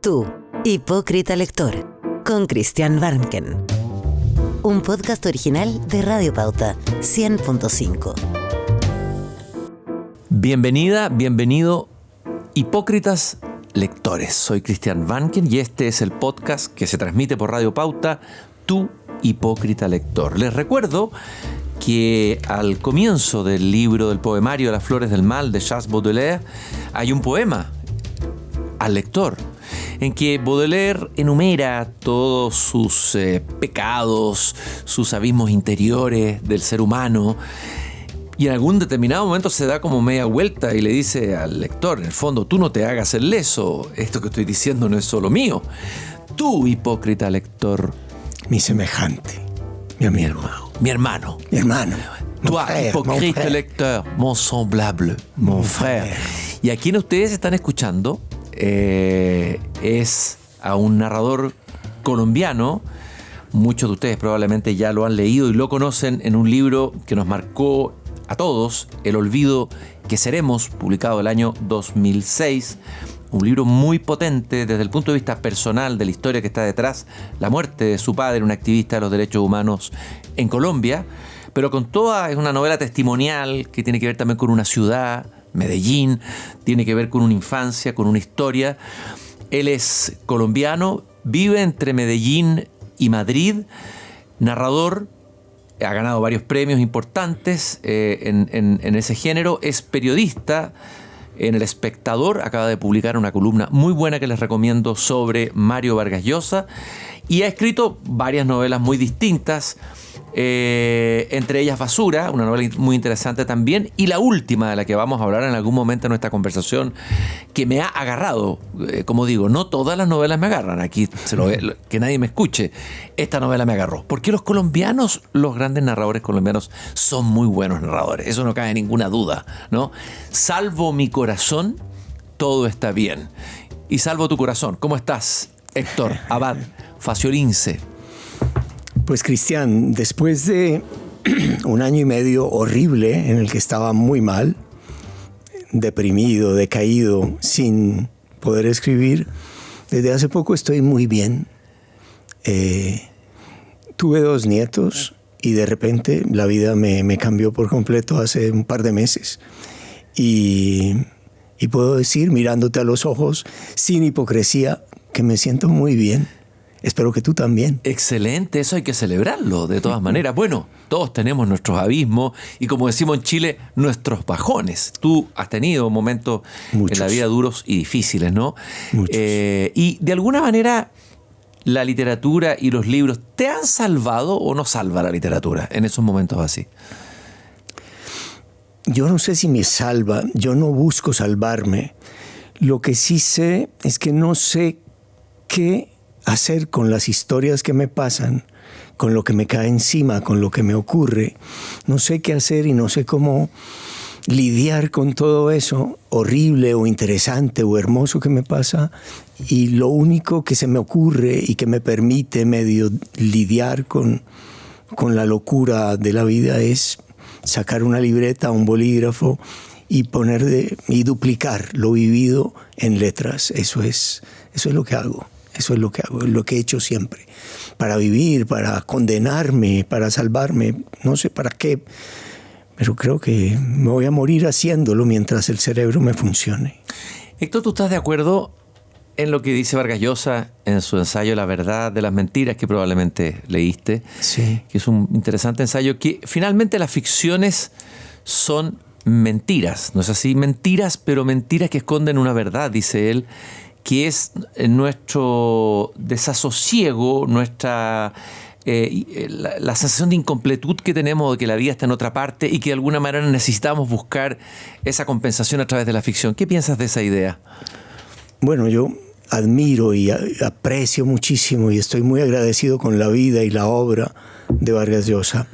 Tú, hipócrita lector, con Christian Warnken. Un podcast original de Radio Pauta 100.5. Bienvenida, bienvenido, hipócritas lectores. Soy Christian Warnken y este es el podcast que se transmite por Radio Pauta, Tu hipócrita lector. Les recuerdo que al comienzo del libro del poemario Las flores del mal de Charles Baudelaire hay un poema al lector en que Baudelaire enumera todos sus pecados, sus abismos interiores del ser humano, y en algún determinado momento se da como media vuelta y le dice al lector, en el fondo, tú no te hagas el leso, esto que estoy diciendo no es solo mío. Tú, hipócrita lector, mi semejante, mi amigo, mi hermano. Toi, hipócrita lecteur, mon semblable, mon frère. Y a quien ustedes están escuchando es a un narrador colombiano. Muchos de ustedes probablemente ya lo han leído y lo conocen en un libro que nos marcó a todos, El olvido que seremos, publicado el año 2006. Un libro muy potente desde el punto de vista personal de la historia que está detrás, la muerte de su padre, un activista de los derechos humanos en Colombia, pero con toda, es una novela testimonial que tiene que ver también con una ciudad, Medellín, tiene que ver con una infancia, con una historia. Él es colombiano, vive entre Medellín y Madrid, narrador, ha ganado varios premios importantes en ese género, es periodista. En El Espectador acaba de publicar una columna muy buena que les recomiendo sobre Mario Vargas Llosa, y ha escrito varias novelas muy distintas, entre ellas Basura, una novela muy interesante también, y la última de la que vamos a hablar en algún momento de nuestra conversación, que me ha agarrado. Como digo, no todas las novelas me agarran, aquí que nadie me escuche, esta novela me agarró, porque los colombianos, los grandes narradores colombianos son muy buenos narradores, eso no cabe ninguna duda, ¿no? Salvo mi corazón, todo está bien. Y salvo tu corazón, ¿cómo estás, Héctor Abad Faciolince? Pues Cristian, después de un año y medio horrible en el que estaba muy mal, deprimido, decaído, sin poder escribir, desde hace poco estoy muy bien. Tuve 2 nietos y de repente la vida me cambió por completo hace un par de meses. Y puedo decir, mirándote a los ojos, sin hipocresía, que me siento muy bien. Espero que tú también. Excelente, eso hay que celebrarlo de todas maneras. Bueno, todos tenemos nuestros abismos y, como decimos en Chile, nuestros bajones. Tú has tenido momentos en la vida duros y difíciles, ¿no? Muchos. Y de alguna manera la literatura y los libros, ¿te han salvado o no salva la literatura en esos momentos así? Yo no sé si me salva, yo no busco salvarme. Lo que sí sé es que no sé qué hacer con las historias que me pasan, con lo que me cae encima, con lo que me ocurre. No sé qué hacer y no sé cómo lidiar con todo eso horrible o interesante o hermoso que me pasa. Y lo único que se me ocurre y que me permite medio lidiar con la locura de la vida es sacar una libreta, un bolígrafo y y duplicar lo vivido en letras. Eso es lo que hago. Eso es lo que hago, es lo que he hecho siempre. Para vivir, para condenarme, para salvarme, no sé para qué, pero creo que me voy a morir haciéndolo mientras el cerebro me funcione. Héctor, ¿tú estás de acuerdo en lo que dice Vargas Llosa en su ensayo La verdad de las mentiras, que probablemente leíste? Sí. Que es un interesante ensayo, que finalmente las ficciones son mentiras, ¿no es así? Mentiras, pero mentiras que esconden una verdad, dice él, que es nuestro desasosiego, nuestra la sensación de incompletud que tenemos, de que la vida está en otra parte y que de alguna manera necesitamos buscar esa compensación a través de la ficción. ¿Qué piensas de esa idea? Bueno, yo admiro y aprecio muchísimo y estoy muy agradecido con la vida y la obra de Vargas Llosa.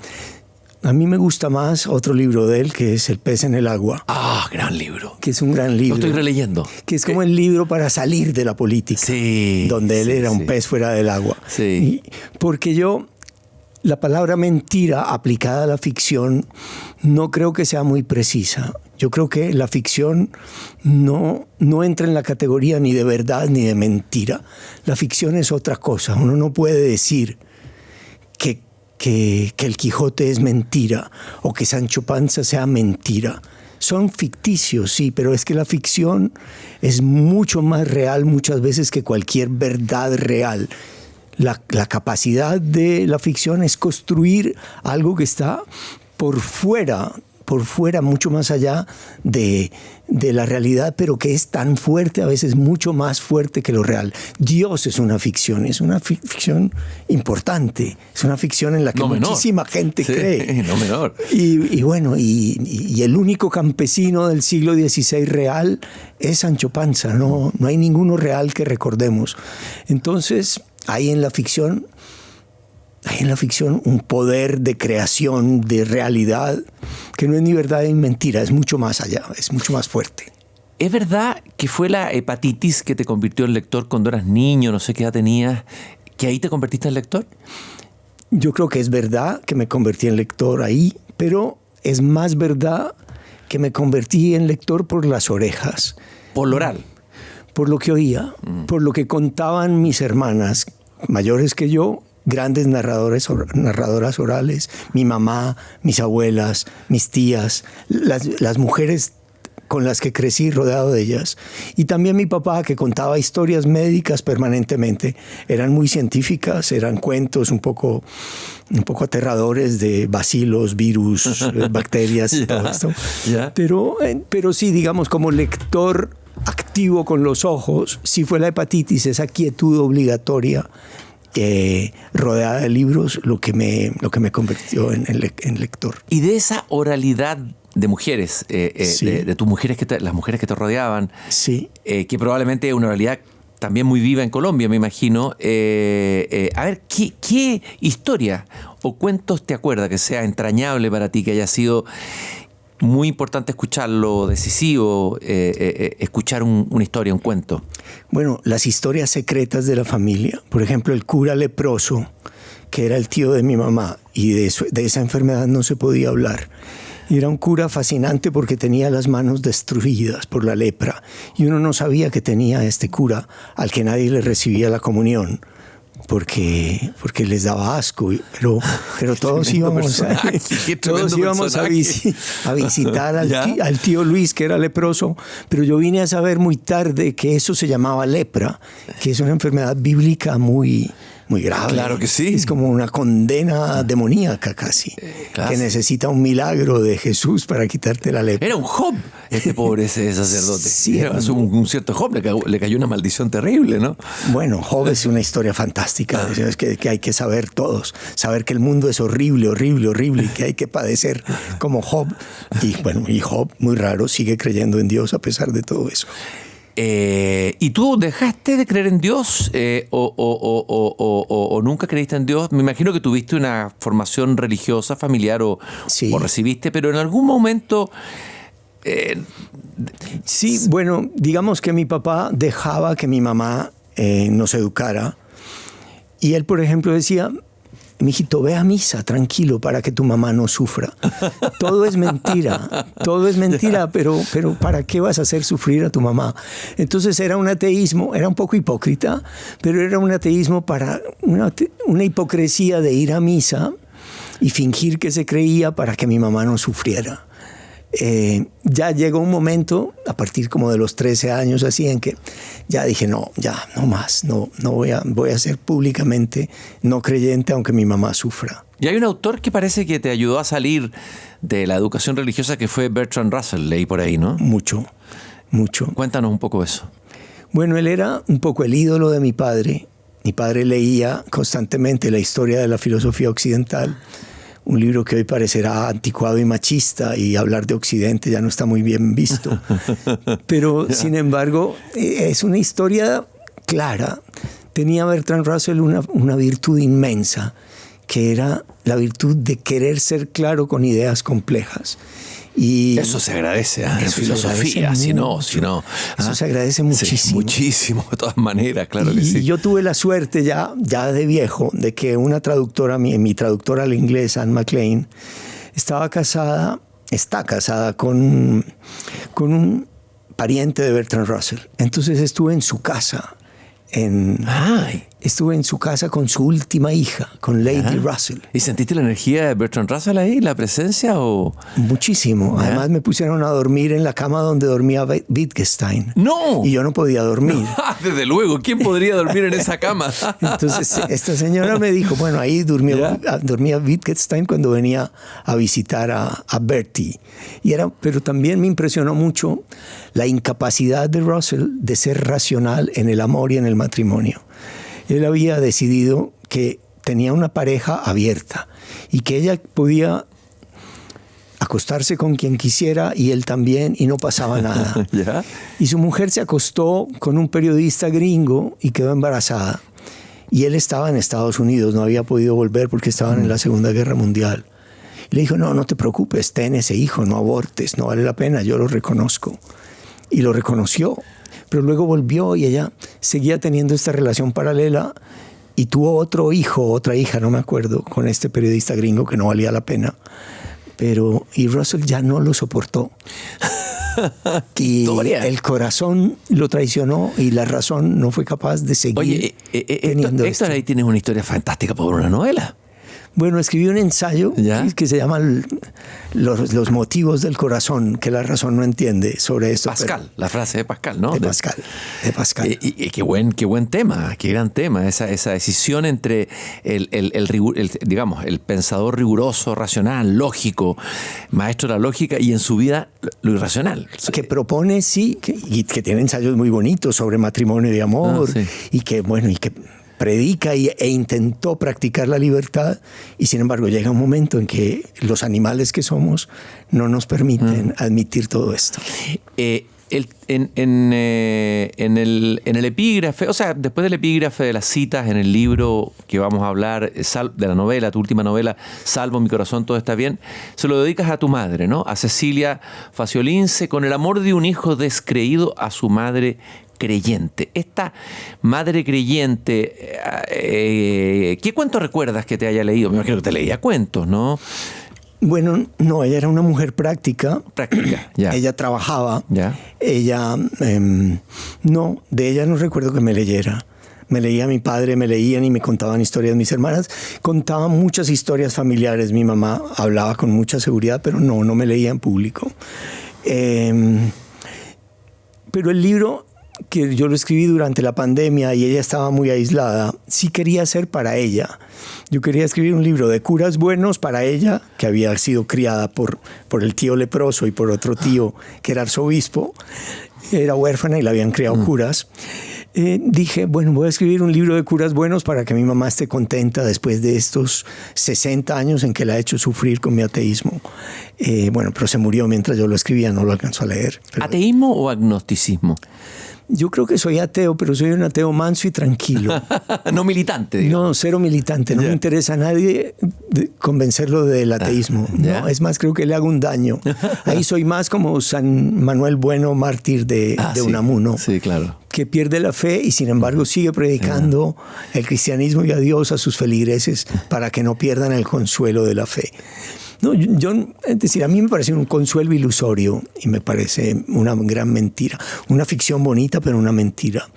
A mí me gusta más otro libro de él, que es El pez en el agua. Ah, gran libro. Que es un gran libro. Lo estoy releyendo. Que es como el libro para salir de la política. Sí. Donde él era un pez fuera del agua. Sí. Porque yo la palabra mentira aplicada a la ficción no creo que sea muy precisa. Yo creo que la ficción no entra en la categoría ni de verdad ni de mentira. La ficción es otra cosa. Uno no puede decir que el Quijote es mentira o que Sancho Panza sea mentira. Son ficticios, sí, pero es que la ficción es mucho más real muchas veces que cualquier verdad real. La capacidad de la ficción es construir algo que está por fuera, mucho más allá de la realidad, pero que es tan fuerte, a veces mucho más fuerte que lo real. Dios es una ficción importante, es una ficción en la que muchísima gente cree. No menor. Y bueno, y el único campesino del siglo XVI real es Sancho Panza, no hay ninguno real que recordemos. Entonces, hay en la ficción un poder de creación, de realidad, que no es ni verdad ni mentira, es mucho más allá, es mucho más fuerte. ¿Es verdad que fue la hepatitis que te convirtió en lector cuando eras niño, no sé qué edad tenías, que ahí te convertiste en lector? Yo creo que es verdad que me convertí en lector ahí, pero es más verdad que me convertí en lector por las orejas. Por lo oral. Por lo que oía, por lo que contaban mis hermanas, mayores que yo, grandes narradoras orales, mi mamá, mis abuelas, mis tías, las mujeres con las que crecí rodeado de ellas. Y también mi papá, que contaba historias médicas permanentemente. Eran muy científicas, eran cuentos un poco aterradores de bacilos, virus, bacterias y todo esto. Pero sí, digamos, como lector activo con los ojos, sí fue la hepatitis, esa quietud obligatoria rodeada de libros, lo que me convirtió en lector. Y de esa oralidad de mujeres, sí. de tus mujeres, las mujeres que te rodeaban, sí. Que probablemente es una oralidad también muy viva en Colombia, me imagino. A ver, ¿qué historia o cuentos te acuerdas que sea entrañable para ti, que haya sido muy importante escucharlo, decisivo, escuchar una historia, un cuento? Bueno, las historias secretas de la familia. Por ejemplo, el cura leproso, que era el tío de mi mamá, y de esa enfermedad no se podía hablar. Y era un cura fascinante porque tenía las manos destruidas por la lepra. Y uno no sabía que tenía este cura al que nadie le recibía la comunión, porque les daba asco, pero todos íbamos a visitar al tío Luis, que era leproso, pero yo vine a saber muy tarde que eso se llamaba lepra, que es una enfermedad bíblica muy grave. Claro que sí. Es como una condena demoníaca casi, que necesita un milagro de Jesús para quitarte la lepra. Era un Job, este pobre ese sacerdote. Sí, era un cierto Job, le cayó una maldición terrible, ¿no? Bueno, Job es una historia fantástica, es que hay que saber todos, saber que el mundo es horrible, horrible, horrible, y que hay que padecer como Job. Y Job, muy raro, sigue creyendo en Dios a pesar de todo eso. ¿Y tú dejaste de creer en Dios o nunca creíste en Dios? Me imagino que tuviste una formación religiosa, familiar o recibiste, pero en algún momento... Sí, bueno, digamos que mi papá dejaba que mi mamá nos educara, y él, por ejemplo, decía: mijito, ve a misa, tranquilo, para que tu mamá no sufra. Todo es mentira, pero ¿para qué vas a hacer sufrir a tu mamá? Entonces era un ateísmo, era un poco hipócrita, pero era un ateísmo para una hipocresía de ir a misa y fingir que se creía para que mi mamá no sufriera. Ya llegó un momento, a partir como de los 13 años, así, en que ya dije, no más, no voy a ser públicamente no creyente aunque mi mamá sufra. Y hay un autor que parece que te ayudó a salir de la educación religiosa, que fue Bertrand Russell, leí por ahí, ¿no? Mucho. Cuéntanos un poco eso. Bueno, él era un poco el ídolo de mi padre. Mi padre leía constantemente la historia de la filosofía occidental, un libro que hoy parecerá anticuado y machista, y hablar de Occidente ya no está muy bien visto. Pero, sin embargo, es una historia clara. Tenía Bertrand Russell una virtud inmensa, que era la virtud de querer ser claro con ideas complejas. Y eso se agradece, en eso filosofía, se si agradece no. Eso se agradece muchísimo. Sí, muchísimo, de todas maneras, claro que sí. Y yo tuve la suerte ya de viejo de que una traductora, mi traductora al inglés, Anne McLean, está casada con un pariente de Bertrand Russell. Entonces estuve en su casa. Estuve en su casa con su última hija, con Lady Russell. ¿Y sentiste la energía de Bertrand Russell ahí, la presencia? O muchísimo. Además me pusieron a dormir en la cama donde dormía Wittgenstein. ¡No! Y yo no podía dormir. Desde luego, ¿quién podría dormir en esa cama? Entonces esta señora me dijo, bueno, ahí dormía Wittgenstein cuando venía a visitar a Bertie. Pero también me impresionó mucho la incapacidad de Russell de ser racional en el amor y en el matrimonio. Él había decidido que tenía una pareja abierta y que ella podía acostarse con quien quisiera y él también, y no pasaba nada. ¿Ya? Y su mujer se acostó con un periodista gringo y quedó embarazada. Y él estaba en Estados Unidos, no había podido volver porque estaban en la Segunda Guerra Mundial. Y le dijo, no te preocupes, ten ese hijo, no abortes, no vale la pena, yo lo reconozco. Y lo reconoció. Pero luego volvió y ella seguía teniendo esta relación paralela y tuvo otro hijo, otra hija, no me acuerdo, con este periodista gringo que no valía la pena. Y Russell ya no lo soportó. Y el corazón lo traicionó y la razón no fue capaz de seguir teniendo esto. Héctor, ahí tienes una historia fantástica para una novela. Bueno, escribí un ensayo que se llama los motivos del corazón, que la razón no entiende, sobre esto. Pascal, la frase de Pascal, ¿no? De Pascal. Y qué buen tema, qué gran tema, esa decisión entre el pensador riguroso, racional, lógico, maestro de la lógica, y en su vida lo irracional. Que propone, que tiene ensayos muy bonitos sobre matrimonio y amor, y que predica e intentó practicar la libertad, y sin embargo llega un momento en que los animales que somos no nos permiten admitir todo esto. En el epígrafe, o sea, después del epígrafe de las citas en el libro que vamos a hablar, de la novela, tu última novela, Salvo mi corazón, todo está bien, se lo dedicas a tu madre, ¿no? A Cecilia Faciolince, con el amor de un hijo descreído a su madre creyente. Esta madre creyente, ¿qué cuento recuerdas que te haya leído? Me imagino que te leía cuentos, ¿no? Bueno, no, ella era una mujer práctica. Práctica, ya. Ella trabajaba. Ya. Ella, de ella no recuerdo que me leyera. Me leía a mi padre, me leían y me contaban historias. Mis hermanas contaban muchas historias familiares. Mi mamá hablaba con mucha seguridad, pero no me leía en público. Pero el libro, que yo lo escribí durante la pandemia y ella estaba muy aislada, sí quería ser para ella. Yo quería escribir un libro de curas buenos para ella, que había sido criada por el tío leproso y por otro tío que era arzobispo. Era huérfana y la habían criado curas. Dije, bueno, voy a escribir un libro de curas buenos para que mi mamá esté contenta después de estos 60 años en que la he hecho sufrir con mi ateísmo. Pero se murió mientras yo lo escribía, no lo alcanzó a leer. ¿Ateísmo o agnosticismo? Yo creo que soy ateo, pero soy un ateo manso y tranquilo. No militante, digamos. No, cero militante. No me interesa a nadie convencerlo del ateísmo. No, es más, creo que le hago un daño. Ahí soy más como San Manuel Bueno, mártir de Unamuno. Sí, claro. Que pierde la fe y sin embargo sigue predicando el cristianismo y a Dios, a sus feligreses, para que no pierdan el consuelo de la fe. No, es decir, a mí me parece un consuelo ilusorio y me parece una gran mentira. Una ficción bonita, pero una mentira.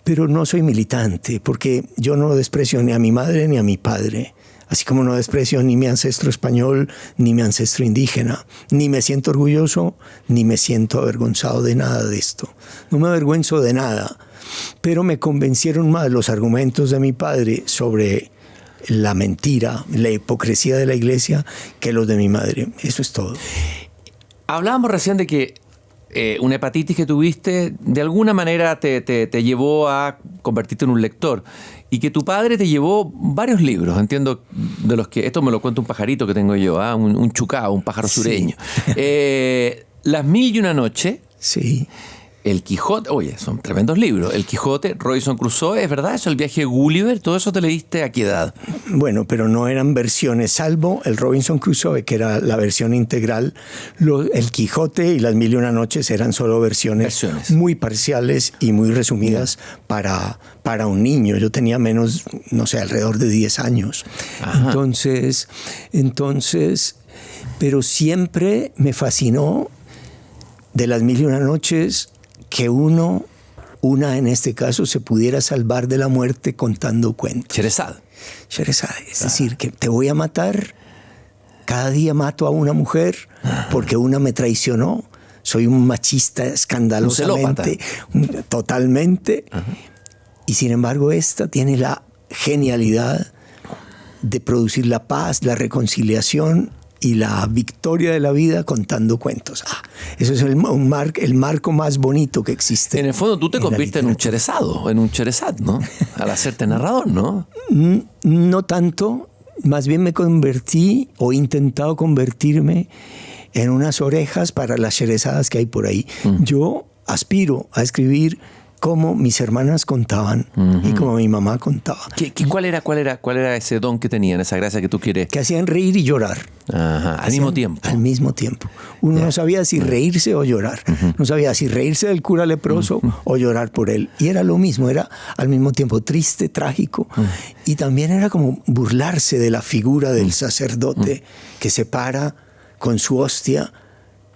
Pero no soy militante, porque yo no desprecio ni a mi madre ni a mi padre. Así como no desprecio ni mi ancestro español, ni mi ancestro indígena. Ni me siento orgulloso, ni me siento avergonzado de nada de esto. No me avergüenzo de nada. Pero me convencieron más los argumentos de mi padre sobre la mentira, la hipocresía de la iglesia, que los de mi madre. Eso es todo. Hablábamos recién de que una hepatitis que tuviste de alguna manera te llevó a convertirte en un lector, y que tu padre te llevó varios libros, entiendo, de los que, esto me lo cuenta un pajarito que tengo yo, un chucao, un pájaro sureño. Las mil y una noche. Sí. El Quijote, oye, son tremendos libros. El Quijote, Robinson Crusoe, ¿es verdad eso? El viaje de Gulliver, ¿todo eso te leíste a qué edad? Bueno, pero no eran versiones, salvo el Robinson Crusoe, que era la versión integral. El Quijote y las Mil y una Noches eran solo versiones muy parciales y muy resumidas para un niño. Yo tenía menos, no sé, alrededor de 10 años. Ajá. Entonces, pero siempre me fascinó de las Mil y una Noches que una en este caso, se pudiera salvar de la muerte contando cuentos. Scheherazade, es decir, que te voy a matar, cada día mato a una mujer porque una me traicionó, soy un machista escandalosamente, totalmente, y sin embargo esta tiene la genialidad de producir la paz, la reconciliación y la victoria de la vida contando cuentos. Eso es el marco más bonito que existe. En el fondo tú te conviertes en un Scheherazade, ¿no? Al hacerte narrador, ¿no? No tanto, más bien me convertí o he intentado convertirme en unas orejas para las Scheherezadas que hay por ahí. Yo aspiro a escribir como mis hermanas contaban y como mi mamá contaba. ¿Cuál era ese don que tenían, esa gracia que tú quieres? Que hacían reír y llorar. Al mismo tiempo. Al mismo tiempo. Uno no sabía si reírse o llorar. No sabía si reírse del cura leproso o llorar por él. Y era lo mismo, era al mismo tiempo triste, trágico. Y también era como burlarse de la figura del sacerdote que se para con su hostia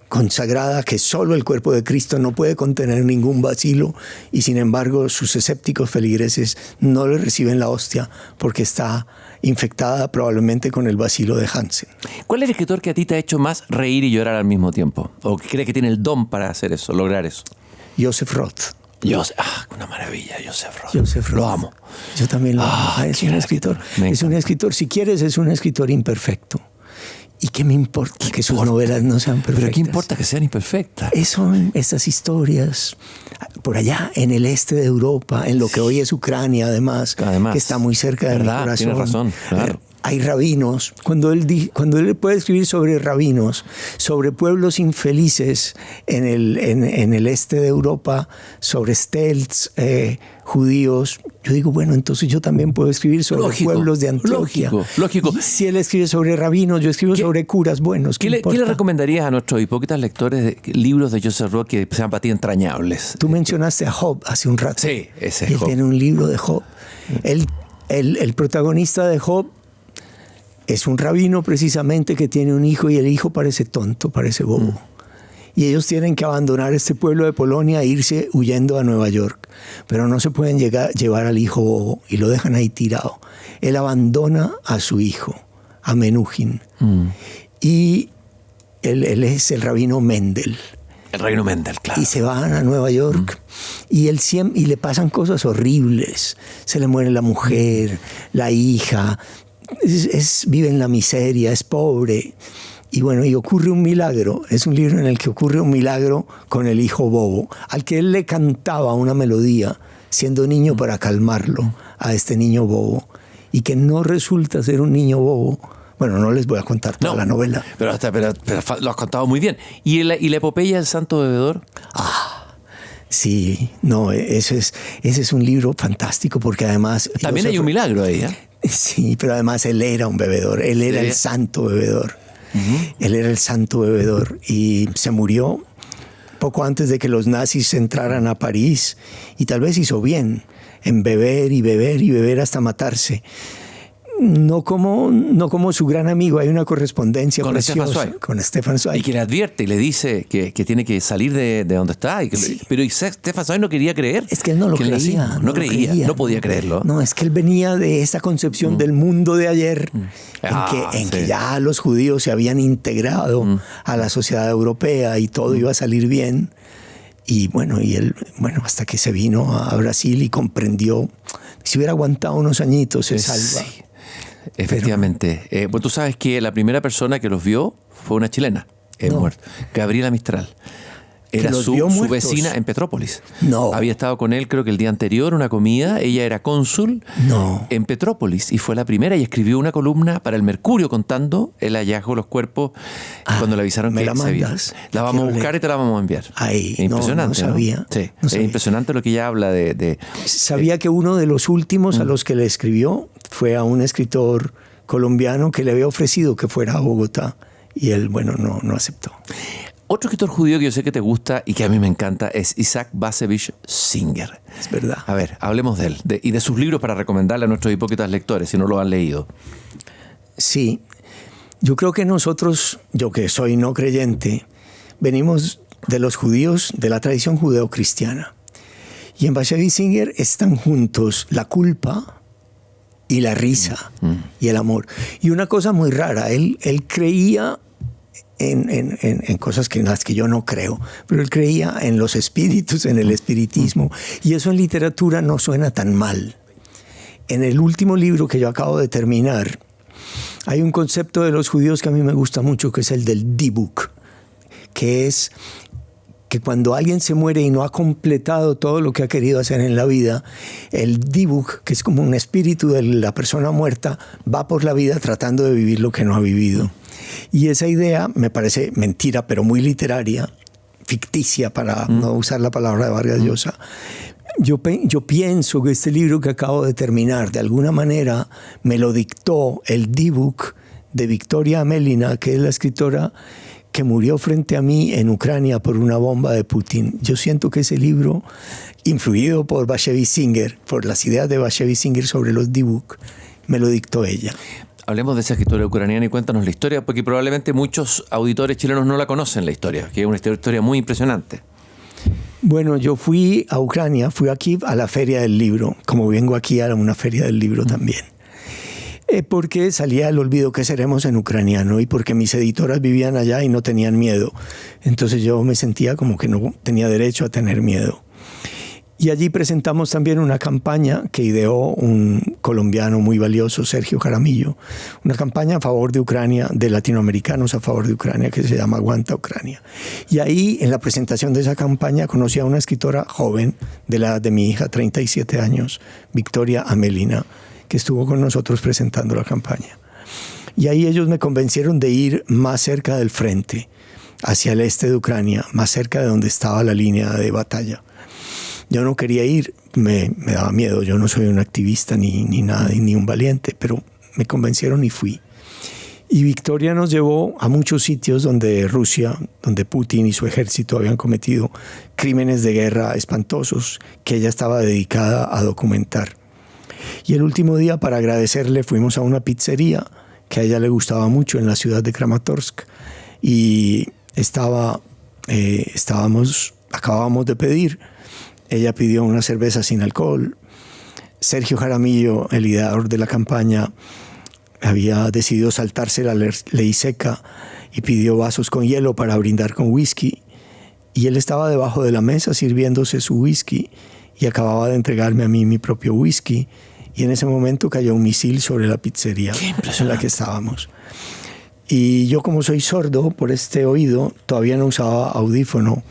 consagrada, que solo el cuerpo de Cristo no puede contener ningún bacilo, y sin embargo sus escépticos feligreses no le reciben la hostia porque está infectada probablemente con el bacilo de Hansen. ¿Cuál es el escritor que a ti te ha hecho más reír y llorar al mismo tiempo? ¿O que cree que tiene el don para hacer eso, lograr eso? Joseph Roth. Una maravilla, Joseph Roth. Lo amo. Yo también lo amo. Es un escritor, si quieres, es un escritor imperfecto. ¿Y qué me importa que sus novelas no sean perfectas? ¿Pero qué importa que sean imperfectas? Son estas historias por allá en el este de Europa, en lo que hoy es Ucrania, además que está muy cerca de mi corazón. Tienes razón, claro. Hay rabinos. Cuando él puede escribir sobre rabinos, sobre pueblos infelices en el este de Europa, sobre stelts, judíos, yo digo, bueno, entonces yo también puedo escribir sobre pueblos de Antioquia. Lógico. Si él escribe sobre rabinos, yo escribo sobre curas buenos. ¿Qué le recomendarías a nuestros hipócritas lectores de libros de Joseph Roth que sean para ti entrañables? Tú mencionaste a Job hace un rato. Sí, ese es Job. Él tiene un libro de Job. El protagonista de Job es un rabino precisamente que tiene un hijo y el hijo parece tonto, parece bobo. Y ellos tienen que abandonar este pueblo de Polonia e irse huyendo a Nueva York. Pero no se pueden llevar al hijo bobo y lo dejan ahí tirado. Él abandona a su hijo, a Menuhin. Y él es el rabino Mendel. El rabino Mendel, claro. Y se van a Nueva York y le pasan cosas horribles. Se le muere la mujer, la hija, vive en la miseria, es pobre. Y bueno, y ocurre un milagro. Es un libro en el que ocurre un milagro con el hijo bobo, al que él le cantaba una melodía siendo niño para calmarlo a este niño bobo, y que no resulta ser un niño bobo. Bueno, no les voy a contar toda la novela. Pero lo has contado muy bien. ¿Y la epopeya del Santo Bebedor? Sí, no, ese es un libro fantástico porque además... También hay un milagro ahí, ¿eh? Sí, pero además él era un bebedor, él era el santo bebedor. Él era el santo bebedor y se murió poco antes de que los nazis entraran a París, y tal vez hizo bien en beber y beber y beber hasta matarse. No como su gran amigo. Hay una correspondencia con Stefan Zweig. Y que le advierte y le dice que tiene que salir de donde está. Pero Stefan Zweig no quería creer. Es que él no lo creía. No podía creerlo. No, es que él venía de esa concepción del mundo de ayer, en que ya los judíos se habían integrado a la sociedad europea y todo iba a salir bien. Y él, hasta que se vino a Brasil y comprendió, si hubiera aguantado unos añitos, se salva. Sí. Efectivamente. Pues tú sabes que la primera persona que los vio fue una chilena, muerta, Gabriela Mistral. Era los su vio muertos. vecina en Petrópolis. No. Había estado con él creo que el día anterior, una comida. Ella era cónsul en Petrópolis y fue la primera y escribió una columna para el Mercurio contando el hallazgo de los cuerpos cuando le avisaron ¿me que la se había. mandas? La vamos a Quiero buscar leer. y te la vamos a enviar. Ay, Impresionante, no sabía. Sí, No es sabía. impresionante lo que ella habla de Sabía que uno de los últimos a los que le escribió fue a un escritor colombiano que le había ofrecido que fuera a Bogotá y él, bueno, no aceptó. Otro escritor judío que yo sé que te gusta y que a mí me encanta es Isaac Bashevis Singer. Es verdad. A ver, hablemos de él y de sus libros para recomendarle a nuestros hipócritas lectores si no lo han leído. Sí, yo creo que nosotros, yo que soy no creyente, venimos de los judíos, de la tradición judeocristiana. Y en Bashevis Singer están juntos la culpa y la risa y el amor. Y una cosa muy rara, él creía en cosas en las que yo no creo, pero él creía en los espíritus, en el espiritismo, y eso en literatura no suena tan mal. En el último libro que yo acabo de terminar, hay un concepto de los judíos que a mí me gusta mucho, que es el del dibuk, que es que cuando alguien se muere y no ha completado todo lo que ha querido hacer en la vida, el dibuk, que es como un espíritu de la persona muerta, va por la vida tratando de vivir lo que no ha vivido. Y esa idea me parece mentira, pero muy literaria, ficticia, para no usar la palabra de Vargas Llosa. Yo pienso que este libro que acabo de terminar, de alguna manera, me lo dictó el dibuk de Victoria Amelina, que es la escritora que murió frente a mí en Ucrania por una bomba de Putin. Yo siento que ese libro, influido por Bashevis Singer, por las ideas de Bashevis Singer sobre los dibuk, me lo dictó ella. Hablemos de esa escritora ucraniana y cuéntanos la historia, porque probablemente muchos auditores chilenos no la conocen, la historia, que es una historia muy impresionante. Bueno, yo fui a Ucrania, fui aquí a la Feria del Libro, como vengo aquí a una Feria del Libro también. Porque salía el olvido que seremos en ucraniano y porque mis editoras vivían allá y no tenían miedo. Entonces yo me sentía como que no tenía derecho a tener miedo. Y allí presentamos también una campaña que ideó un colombiano muy valioso, Sergio Jaramillo, una campaña a favor de Ucrania, de latinoamericanos a favor de Ucrania, que se llama Aguanta Ucrania. Y ahí, en la presentación de esa campaña, conocí a una escritora joven de la edad de mi hija, 37 años, Victoria Amelina, que estuvo con nosotros presentando la campaña. Y ahí ellos me convencieron de ir más cerca del frente, hacia el este de Ucrania, más cerca de donde estaba la línea de batalla. Yo no quería ir, me daba miedo, yo no soy un activista ni nada, ni un valiente, pero me convencieron y fui. Y Victoria nos llevó a muchos sitios donde Rusia, donde Putin y su ejército habían cometido crímenes de guerra espantosos que ella estaba dedicada a documentar. Y el último día, para agradecerle, fuimos a una pizzería que a ella le gustaba mucho en la ciudad de Kramatorsk y acabábamos de pedir. Ella pidió una cerveza sin alcohol. Sergio Jaramillo, el ideador de la campaña, había decidido saltarse la ley seca y pidió vasos con hielo para brindar con whisky. Y él estaba debajo de la mesa sirviéndose su whisky y acababa de entregarme a mí mi propio whisky. Y en ese momento cayó un misil sobre la pizzería en la que estábamos. Y yo, como soy sordo por este oído, todavía no usaba audífono.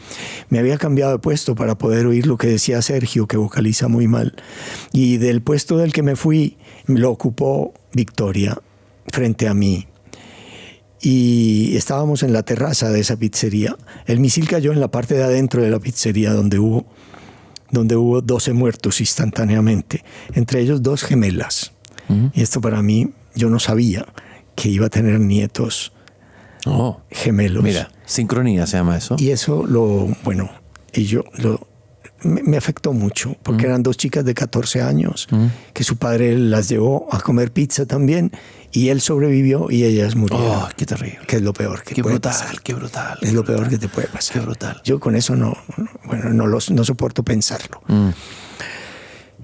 Me había cambiado de puesto para poder oír lo que decía Sergio, que vocaliza muy mal. Y del puesto del que me fui, lo ocupó Victoria frente a mí. Y estábamos en la terraza de esa pizzería. El misil cayó en la parte de adentro de la pizzería, donde hubo 12 muertos instantáneamente, entre ellos 2 gemelas. Y esto para mí, yo no sabía que iba a tener nietos gemelos. Mira, sincronía se llama eso. Y eso me afectó mucho, porque eran 2 chicas de 14 años, que su padre las llevó a comer pizza también, y él sobrevivió y ellas murieron. ¡Oh, qué terrible! Que es lo peor que puede pasar. ¡Qué brutal! Es lo peor que te puede pasar. ¡Qué brutal! Yo con eso no soporto pensarlo.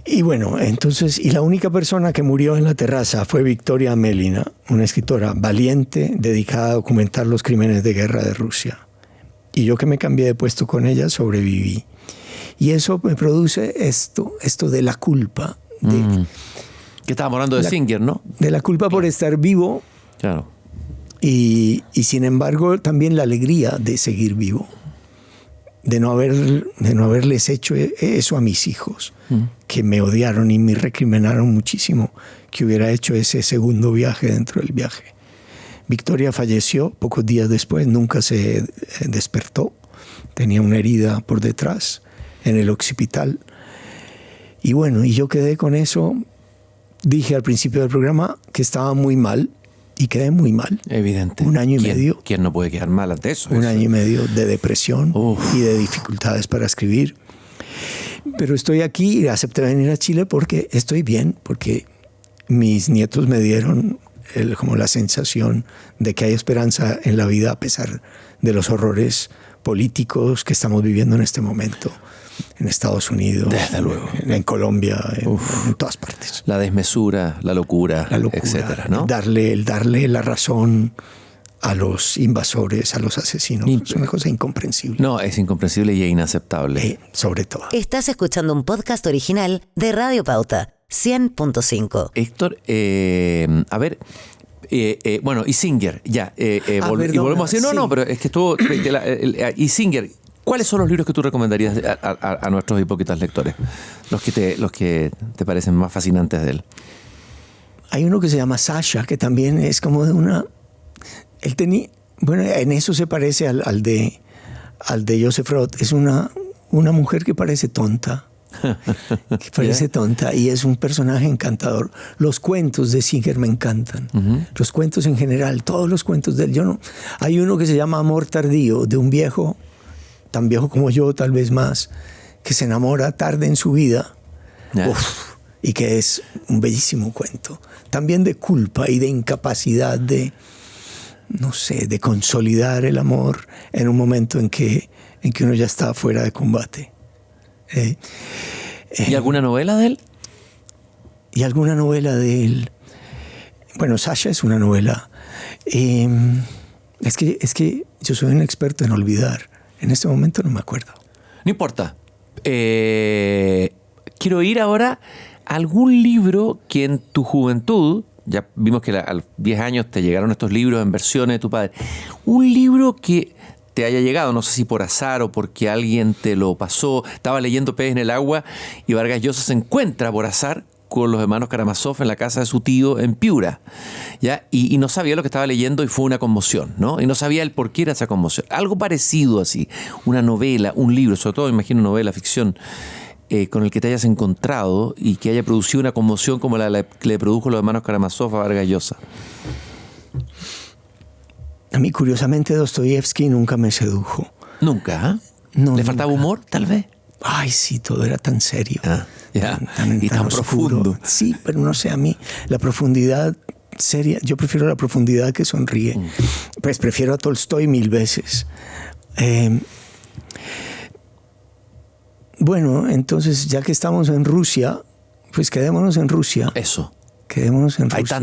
Y bueno, entonces, y la única persona que murió en la terraza fue Victoria Amelina, una escritora valiente, dedicada a documentar los crímenes de guerra de Rusia. Y yo, que me cambié de puesto con ella, sobreviví. Y eso me produce esto de la culpa. Que estábamos hablando de Singer, ¿no? De la culpa por estar vivo. Claro. Y sin embargo, también la alegría de seguir vivo. de no haberles hecho eso a mis hijos, que me odiaron y me recriminaron muchísimo que hubiera hecho ese segundo viaje dentro del viaje. Victoria falleció pocos días después, nunca se despertó, tenía una herida por detrás en el occipital. Y bueno, y yo quedé con eso. Dije al principio del programa que estaba muy mal y quedé muy mal. Evidente. Un año y medio. ¿Quién no puede quedar mal ante eso? Un año y medio de depresión y de dificultades para escribir. Pero estoy aquí y acepté venir a Chile porque estoy bien, porque mis nietos me dieron como la sensación de que hay esperanza en la vida a pesar de los horrores políticos que estamos viviendo en este momento. En Estados Unidos, desde luego, en Colombia, en todas partes. La desmesura, la locura, etcétera, ¿no? Darle la razón a los invasores, a los asesinos. Es una cosa incomprensible. No, es incomprensible y es inaceptable. Sobre todo. Estás escuchando un podcast original de Radio Pauta, 100.5. Héctor, a ver... bueno, y Singer, ya. Y volvemos a decir, no, pero es que estuvo... y Singer... ¿Cuáles son los libros que tú recomendarías a nuestros hipócritas lectores? Los que te parecen más fascinantes de él. Hay uno que se llama Sasha, que también es como de una... Él tenía... Bueno, en eso se parece al de Joseph Roth. Es una mujer que parece tonta. Que parece tonta y es un personaje encantador. Los cuentos de Singer me encantan. Los cuentos en general, todos los cuentos de él. Hay uno que se llama Amor Tardío, de un viejo... tan viejo como yo, tal vez más, que se enamora tarde en su vida. Y que es un bellísimo cuento. También de culpa y de incapacidad de, no sé, de consolidar el amor en un momento en que uno ya está fuera de combate. ¿Y alguna novela de él? Y alguna novela de él. Bueno, Sasha es una novela. Es que yo soy un experto en olvidar. En este momento no me acuerdo. No importa. Quiero ir ahora a algún libro que en tu juventud, ya vimos que a los 10 años te llegaron estos libros en versiones de tu padre. Un libro que te haya llegado, no sé si por azar o porque alguien te lo pasó. Estaba leyendo Pez en el agua y Vargas Llosa se encuentra por azar con los hermanos Karamazov en la casa de su tío en Piura, ¿ya? Y no sabía lo que estaba leyendo y fue una conmoción, ¿no? Y no sabía el por qué era esa conmoción. Algo parecido así, una novela, un libro, sobre todo imagino novela, ficción, con el que te hayas encontrado y que haya producido una conmoción como la que le produjo los hermanos Karamazov a Vargas Llosa. A mí, curiosamente, Dostoyevsky nunca me sedujo. ¿Nunca? No, ¿Le faltaba humor, tal vez? Ay, sí, todo era tan serio. Tan profundo. Sí, pero no sé, a mí la profundidad seria, yo prefiero la profundidad que sonríe. Pues prefiero a Tolstoy 1000 veces. Bueno, entonces, ya que estamos en Rusia, pues quedémonos en Rusia. Eso. Quedémonos en Rusia.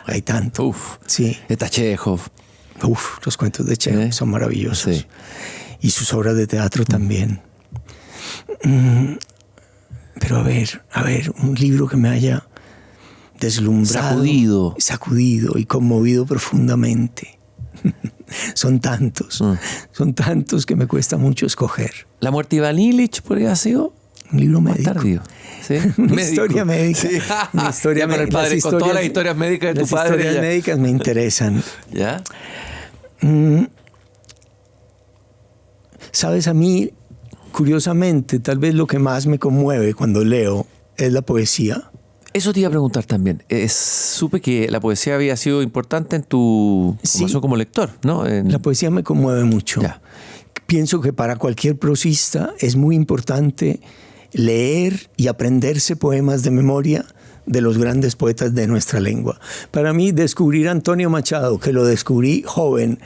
Hay tanto. Uf. Sí. Está Chekhov. Uf, los cuentos de Chekhov son maravillosos. Sí. Y sus obras de teatro también. Pero a ver, un libro que me haya deslumbrado, sacudido y conmovido profundamente. Son tantos que me cuesta mucho escoger. ¿La muerte de Iván Illich podría haber sido? Un libro médico. Tardío. ¿Sí? Una historia médica. Sí. Una historia con el padre, con todas las historias médicas de tu padre. Las historias médicas me interesan. ¿Ya? Sabes, a mí, curiosamente, tal vez lo que más me conmueve cuando leo es la poesía. Eso te iba a preguntar también. Supe que la poesía había sido importante en tu formación como lector, ¿no? La poesía me conmueve mucho. Ya. Pienso que para cualquier prosista es muy importante leer y aprenderse poemas de memoria de los grandes poetas de nuestra lengua. Para mí, descubrir a Antonio Machado, que lo descubrí joven,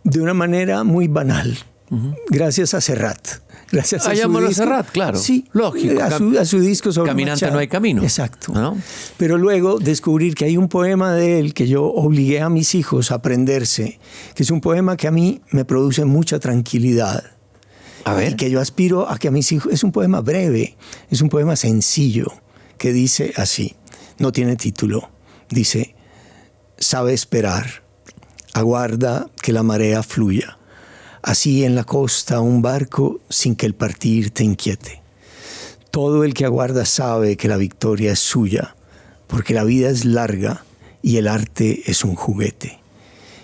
de una manera muy banal, gracias a Serrat. Gracias a su disco. Serrat, claro. Sí, lógico. A su disco sobre Caminante Machado. no hay camino. Exacto. ¿No? Pero luego descubrir que hay un poema de él que yo obligué a mis hijos a aprenderse, que es un poema que a mí me produce mucha tranquilidad. A ver. Y que yo aspiro a que a mis hijos... Es un poema breve, es un poema sencillo, que dice así, no tiene título, dice: sabe esperar, aguarda que la marea fluya, así en la costa un barco sin que el partir te inquiete. Todo el que aguarda sabe que la victoria es suya, porque la vida es larga y el arte es un juguete.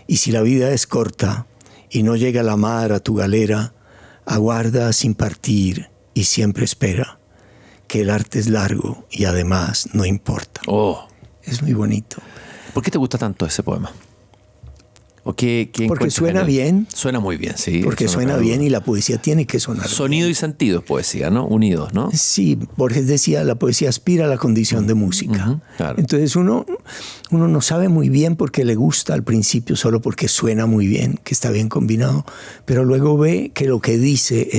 Y si la vida es corta y no llega la mar a tu galera, aguarda sin partir y siempre espera, que el arte es largo y además no importa. Oh. Es muy bonito. ¿Por qué te gusta tanto ese poema? ¿O porque suena bien. Suena muy bien, sí. Porque suena bien y la poesía tiene que sonar Sonido bien. y sentido es poesía, ¿no? Unidos, ¿no? Sí, Borges decía, la poesía aspira a la condición de música. Claro. Entonces uno no sabe muy bien por qué le gusta al principio, solo porque suena muy bien, que está bien combinado, pero luego ve que lo que dice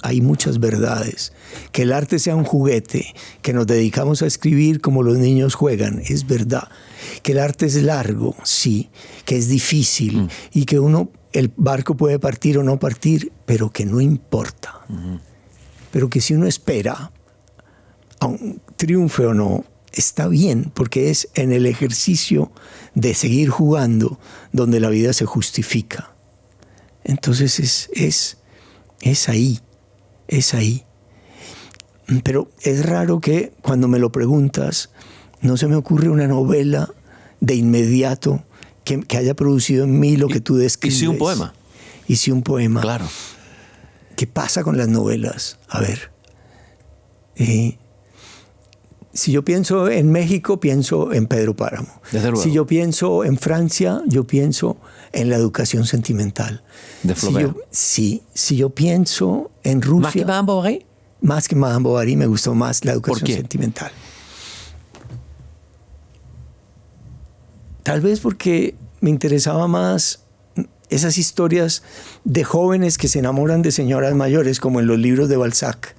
hay muchas verdades. Que el arte sea un juguete, que nos dedicamos a escribir como los niños juegan, es verdad. Que el arte es largo, sí, que es difícil y que el barco puede partir o no partir, pero que no importa. Pero que si uno espera, aun triunfe o no, está bien, porque es en el ejercicio de seguir jugando donde la vida se justifica. Entonces es ahí. Pero es raro que cuando me lo preguntas, no se me ocurre una novela de inmediato que haya producido en mí lo que tú describes. ¿Y si un poema? Y si un poema. Claro. ¿Qué pasa con las novelas? A ver. Si yo pienso en México, pienso en Pedro Páramo. Desde luego. Si yo pienso en Francia, yo pienso en la educación sentimental. De Flaubert. Si yo pienso en Rusia... ¿Más que Madame Bovary? Más que Madame Bovary, me gustó más la educación ¿Por qué? sentimental. Tal vez porque me interesaba más esas historias de jóvenes que se enamoran de señoras mayores, como en los libros de Balzac,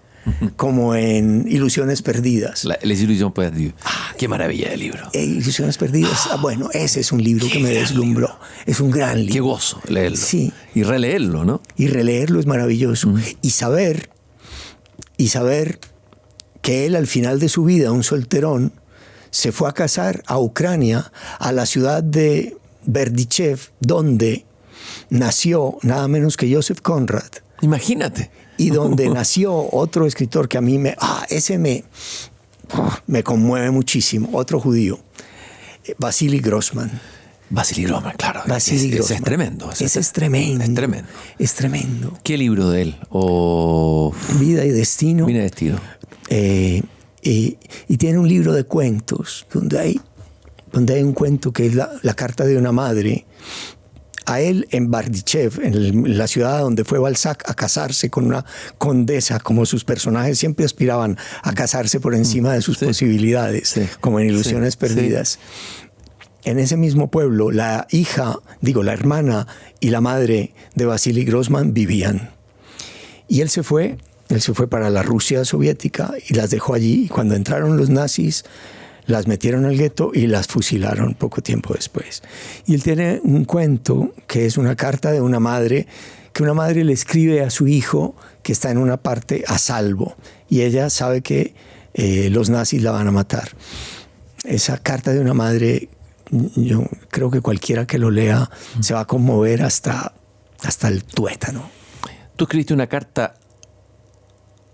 como en Ilusiones Perdidas. Les Illusions Perdues. Qué maravilla de libro. Ilusiones Perdidas. Bueno, ese es un libro que me deslumbró. Es un gran libro. Qué gozo leerlo. Sí. Y releerlo, ¿no? Y releerlo es maravilloso. Y saber que él al final de su vida, un solterón, se fue a casar a Ucrania, a la ciudad de Berdichev, donde nació nada menos que Joseph Conrad. Imagínate. Y donde nació otro escritor que a mí me conmueve muchísimo, otro judío, Vasily Grossman. Vasily Grossman, claro. Vasily Grossman. Ese es tremendo. Ese es tremendo. Es tremendo. Es tremendo. ¿Qué libro de él? Vida y Destino. Vida y Destino. Y tiene un libro de cuentos donde hay un cuento que es la carta de una madre a él en Bardichev, en la ciudad donde fue Balzac a casarse con una condesa, como sus personajes siempre aspiraban a casarse por encima de sus posibilidades, como en Ilusiones Perdidas. En ese mismo pueblo, la hermana y la madre de Vasily Grossman vivían. Y él se fue para la Rusia soviética y las dejó allí. Y cuando entraron los nazis, las metieron al gueto y las fusilaron poco tiempo después. Y él tiene un cuento que es una carta de una madre, que una madre le escribe a su hijo que está en una parte a salvo. Y ella sabe que los nazis la van a matar. Esa carta de una madre, yo creo que cualquiera que lo lea se va a conmover hasta el tuétano. Tú escribiste una carta.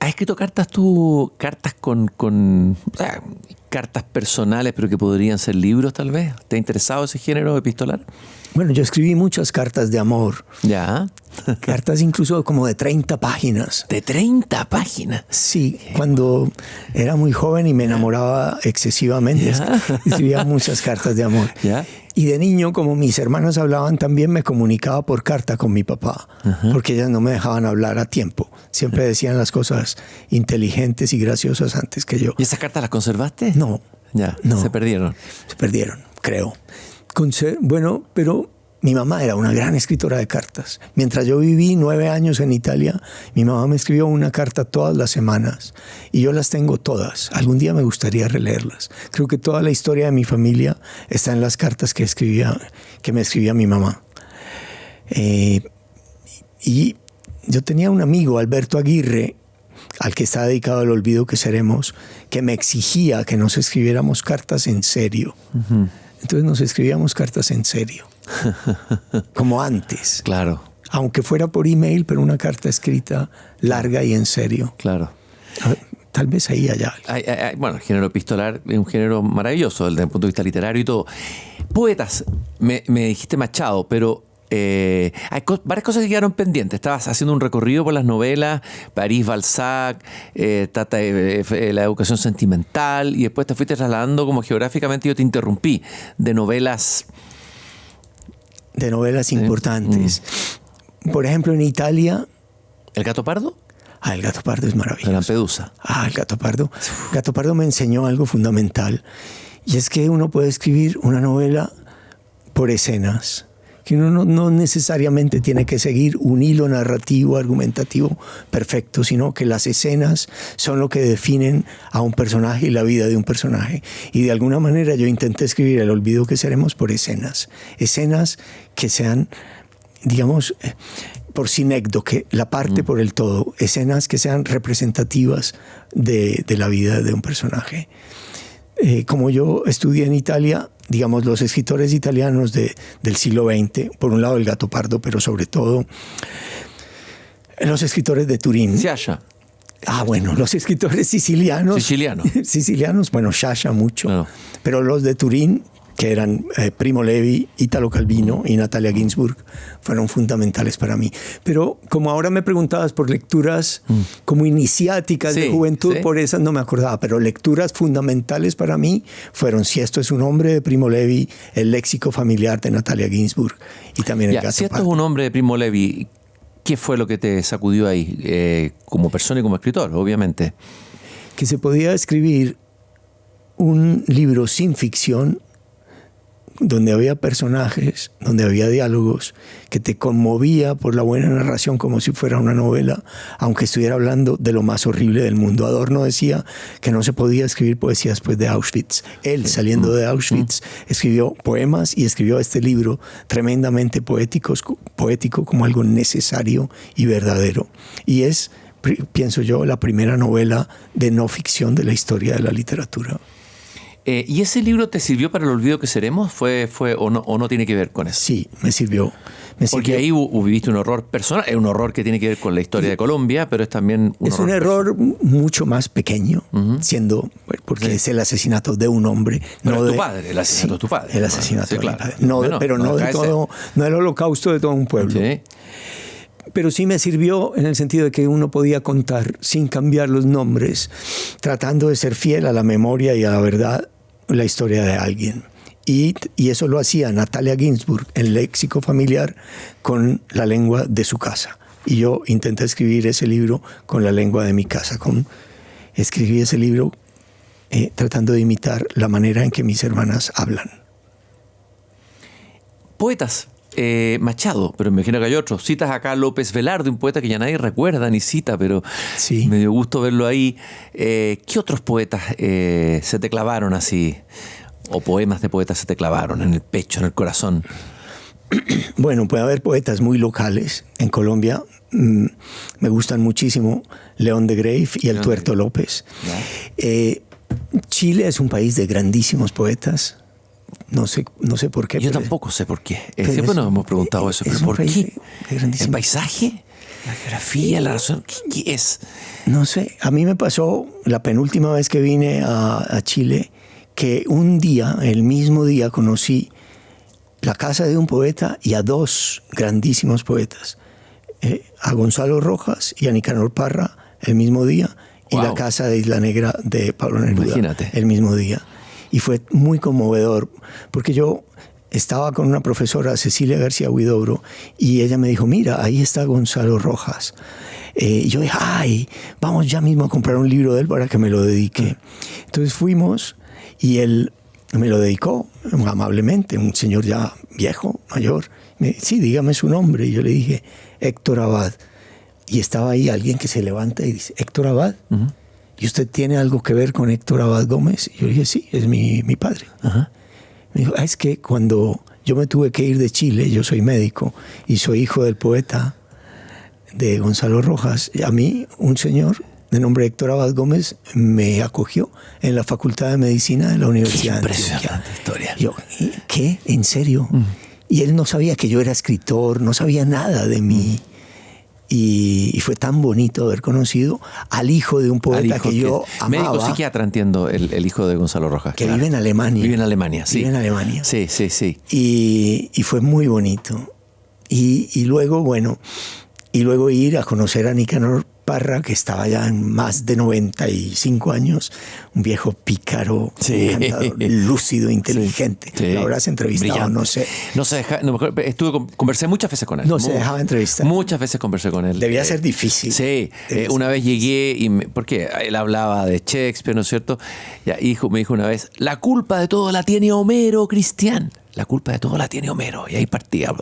¿Has escrito cartas tú? Cartas cartas personales, pero que podrían ser libros, tal vez. ¿Te ha interesado ese género epistolar? Bueno, yo escribí muchas cartas de amor. Ya. Cartas incluso como de 30 páginas. ¿De 30 páginas? Sí, cuando era muy joven y me enamoraba excesivamente, escribía muchas cartas de amor. ¿Ya? Y de niño, como mis hermanos hablaban, también me comunicaba por carta con mi papá, porque ellas no me dejaban hablar a tiempo. Siempre decían las cosas inteligentes y graciosas antes que yo. ¿Y esas cartas las conservaste? No. Ya, no. Se perdieron. Se perdieron, creo. Bueno, pero mi mamá era una gran escritora de cartas. Mientras yo viví 9 años en Italia, mi mamá me escribió una carta todas las semanas y yo las tengo todas. Algún día me gustaría releerlas. Creo que toda la historia de mi familia está en las cartas que me escribía mi mamá. Y yo tenía un amigo, Alberto Aguirre, al que está dedicado al olvido que seremos, que me exigía que nos escribiéramos cartas en serio. Entonces nos escribíamos cartas en serio. Como antes. Claro. aunque fuera por email, pero una carta escrita larga y en serio. Claro. Tal vez ahí haya algo. Bueno, el género epistolar es un género maravilloso desde el punto de vista literario y todo. Poetas, me dijiste Machado, pero hay varias cosas que quedaron pendientes. Estabas haciendo un recorrido por las novelas, París, Balzac, la educación sentimental, y después te fuiste trasladando como geográficamente, yo te interrumpí, de novelas... De novelas importantes. Por ejemplo, en Italia... ¿El Gato Pardo? El Gato Pardo es maravilloso. De Lampedusa. El Gato Pardo. Gato Pardo me enseñó algo fundamental. Y es que uno puede escribir una novela por escenas. Que uno no necesariamente tiene que seguir un hilo narrativo, argumentativo perfecto, sino que las escenas son lo que definen a un personaje y la vida de un personaje. Y de alguna manera yo intenté escribir El olvido que seremos por escenas. Escenas que sean, digamos... por sinécdo, que la parte por el todo, escenas que sean representativas de la vida de un personaje. Como yo estudié en Italia, digamos, los escritores italianos del siglo XX, por un lado el Gato Pardo, pero sobre todo los escritores de Turín. Sciascia. Bueno, los escritores sicilianos, bueno, Sciascia mucho, no. Pero los de Turín, que eran Primo Levi, Italo Calvino y Natalia Ginzburg, fueron fundamentales para mí. Pero como ahora me preguntabas por lecturas como iniciáticas de juventud, por esas no me acordaba, pero lecturas fundamentales para mí fueron Si esto es un hombre, de Primo Levi, El léxico familiar, de Natalia Ginzburg, y también El Gato Pardo. Si esto es un hombre, de Primo Levi, ¿qué fue lo que te sacudió ahí como persona y como escritor, obviamente? Que se podía escribir un libro sin ficción, donde había personajes, donde había diálogos, que te conmovía por la buena narración como si fuera una novela, aunque estuviera hablando de lo más horrible del mundo. Adorno decía que no se podía escribir poesía después de Auschwitz. Él, saliendo de Auschwitz, escribió poemas y escribió este libro tremendamente poético como algo necesario y verdadero. Y es, pienso yo, la primera novela de no ficción de la historia de la literatura. ¿Y ese libro te sirvió para El olvido que seremos? ¿Fue o no tiene que ver con eso? Sí, me sirvió. Porque ahí viviste un horror personal, es un horror que tiene que ver con la historia de Colombia, pero es también un horror. Es un error mucho más pequeño, siendo, porque es el asesinato de un hombre. Pero no de tu padre, el asesinato de tu padre. El asesinato de mi padre. Pero no de todo, no el holocausto de todo un pueblo. Sí. Pero sí me sirvió en el sentido de que uno podía contar sin cambiar los nombres, tratando de ser fiel a la memoria y a la verdad, la historia de alguien. Y eso lo hacía Natalia Ginzburg, El léxico familiar, con la lengua de su casa. Y yo intenté escribir ese libro con la lengua de mi casa. Escribí ese libro tratando de imitar la manera en que mis hermanas hablan. Poetas. Machado, pero me imagino que hay otros. Citas acá a López Velarde, un poeta que ya nadie recuerda ni cita, pero sí, me dio gusto verlo ahí. ¿Qué otros poetas se te clavaron así? ¿O poemas de poetas se te clavaron en el pecho, en el corazón? Bueno, puede haber poetas muy locales. En Colombia me gustan muchísimo León de Greiff y El Tuerto López. Chile es un país de grandísimos poetas. No sé por qué. Yo tampoco sé por qué. Siempre nos hemos preguntado eso. ¿Pero por qué? ¿El paisaje? ¿La geografía? ¿La razón? ¿Qué es? No sé. A mí me pasó la penúltima vez que vine a Chile que un día, el mismo día, conocí la casa de un poeta y a dos grandísimos poetas. A Gonzalo Rojas y a Nicanor Parra el mismo día. Wow. Y la casa de Isla Negra de Pablo Neruda. Imagínate. El mismo día. Y fue muy conmovedor, porque yo estaba con una profesora, Cecilia García Huidobro, y ella me dijo, mira, ahí está Gonzalo Rojas. Y yo dije, ay, vamos ya mismo a comprar un libro de él para que me lo dedique. Entonces fuimos y él me lo dedicó amablemente, un señor ya viejo, mayor. Me dice, sí, dígame su nombre. Y yo le dije, Héctor Abad. Y estaba ahí alguien que se levanta y dice, ¿Héctor Abad? Uh-huh. ¿Y usted tiene algo que ver con Héctor Abad Gómez? Y yo le dije, sí, es mi padre. Uh-huh. Me dijo, es que cuando yo me tuve que ir de Chile, yo soy médico y soy hijo del poeta de Gonzalo Rojas, a mí un señor de nombre Héctor Abad Gómez me acogió en la Facultad de Medicina de la Universidad de Antioquia. Impresionante historia. Yo, ¿qué? ¿En serio? Y él no sabía que yo era escritor, no sabía nada de mí. Y fue tan bonito haber conocido al hijo de un poeta que yo amaba. Médico psiquiatra, entiendo, el hijo de Gonzalo Rojas. Que vive en Alemania. Vive en Alemania, sí. Vive en Alemania. Sí, sí, sí. Y fue muy bonito. Y luego, bueno, ir a conocer a Nicanor Parra, que estaba ya en más de 95 años, un viejo pícaro, encantador, lúcido, inteligente. Sí. Lo habrás entrevistado, brillante. no sé. No se deja, no, conversé muchas veces con él. No se dejaba entrevistar. Muchas veces conversé con él. Debía ser difícil. Sí, una vez llegué porque él hablaba de Shakespeare, ¿no es cierto? Me dijo una vez, la culpa de todo la tiene Homero, Cristian. La culpa de todo la tiene Homero. Y ahí partía.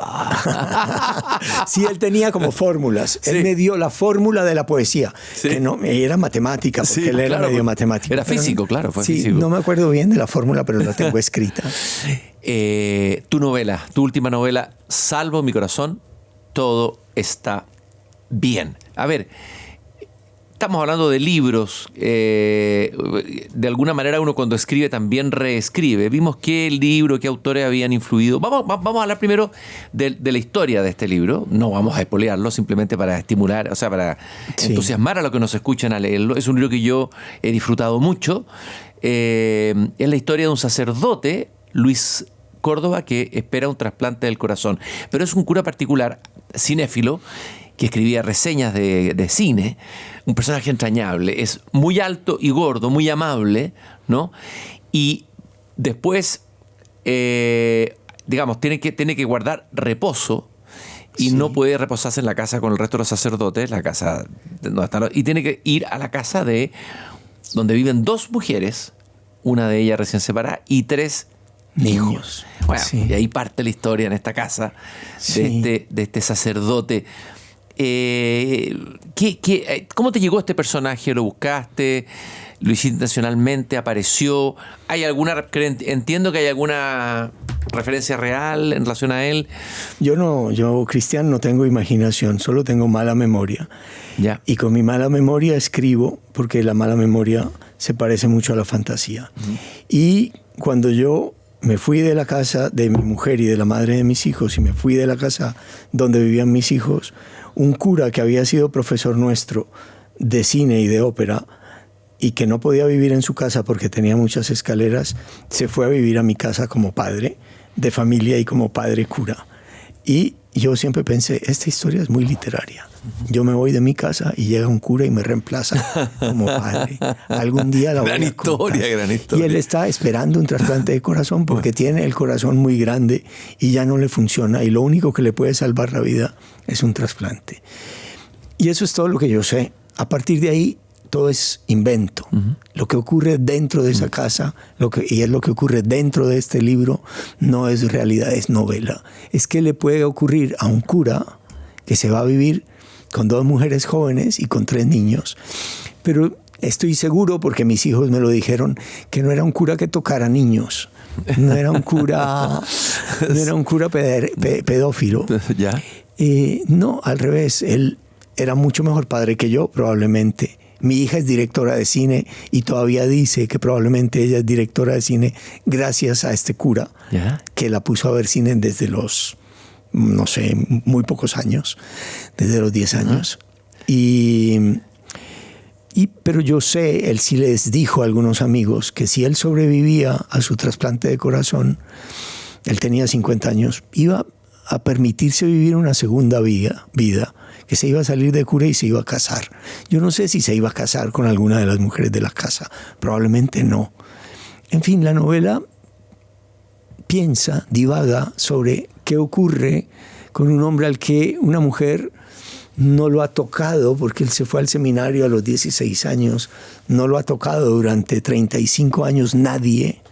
Sí, él tenía como fórmulas. Sí. Él me dio la fórmula de la poesía. Sí. Que no, era matemática, porque él era medio matemático. Era físico, claro, fue físico. No me acuerdo bien de la fórmula, pero la tengo escrita. Tu novela, tu última novela, Salvo mi corazón, todo está bien. A ver, estamos hablando de libros. De alguna manera uno cuando escribe también reescribe. Vimos qué libro, qué autores habían influido. Vamos a hablar primero de la historia de este libro. No vamos a espolearlo, simplemente para estimular, o sea, para entusiasmar a los que nos escuchan a leerlo. Es un libro que yo he disfrutado mucho. Es la historia de un sacerdote, Luis Córdoba, que espera un trasplante del corazón. Pero es un cura particular, cinéfilo, que escribía reseñas de cine, un personaje entrañable, es muy alto y gordo, muy amable, ¿no? Y después, digamos, tiene que guardar reposo y no puede reposarse en la casa con el resto de los sacerdotes, la casa donde están, y tiene que ir a la casa de donde viven 2 mujeres, una de ellas recién separada, y 3 niños. Bueno, y ahí parte la historia en esta casa de este sacerdote. ¿Cómo te llegó este personaje? ¿Lo buscaste? ¿Lo hiciste intencionalmente? ¿Apareció? Entiendo que hay alguna referencia real en relación a él. Yo, Cristian, no tengo imaginación, solo tengo mala memoria. Ya. Y con mi mala memoria escribo, porque la mala memoria se parece mucho a la fantasía. Y cuando yo me fui de la casa de mi mujer y de la madre de mis hijos, y me fui de la casa donde vivían mis hijos, un cura que había sido profesor nuestro de cine y de ópera y que no podía vivir en su casa porque tenía muchas escaleras, se fue a vivir a mi casa como padre de familia y como padre cura. Y yo siempre pensé, esta historia es muy literaria. Yo me voy de mi casa y llega un cura y me reemplaza como padre. Algún día la voy a contar. Gran historia. Y él está esperando un trasplante de corazón porque tiene el corazón muy grande y ya no le funciona. Y lo único que le puede salvar la vida es un trasplante. Y eso es todo lo que yo sé. A partir de ahí, todo es invento. Lo que ocurre dentro de esa casa, y es lo que ocurre dentro de este libro, no es realidad, es novela. Es que le puede ocurrir a un cura que se va a vivir con 2 mujeres jóvenes y con 3 niños. Pero estoy seguro, porque mis hijos me lo dijeron, que no era un cura que tocara niños. No era un cura, pedófilo. ¿Ya? No, al revés. Él era mucho mejor padre que yo, probablemente. Mi hija es directora de cine y todavía dice que probablemente ella es directora de cine gracias a este cura, que la puso a ver cine desde los, no sé, muy pocos años, desde los 10 años. Pero yo sé, él sí les dijo a algunos amigos que si él sobrevivía a su trasplante de corazón, él tenía 50 años, iba a permitirse vivir una segunda vida, que se iba a salir de cura y se iba a casar. Yo no sé si se iba a casar con alguna de las mujeres de la casa, probablemente no. En fin, la novela divaga sobre qué ocurre con un hombre al que una mujer no lo ha tocado, porque él se fue al seminario a los 16 años, no lo ha tocado durante 35 años nadie,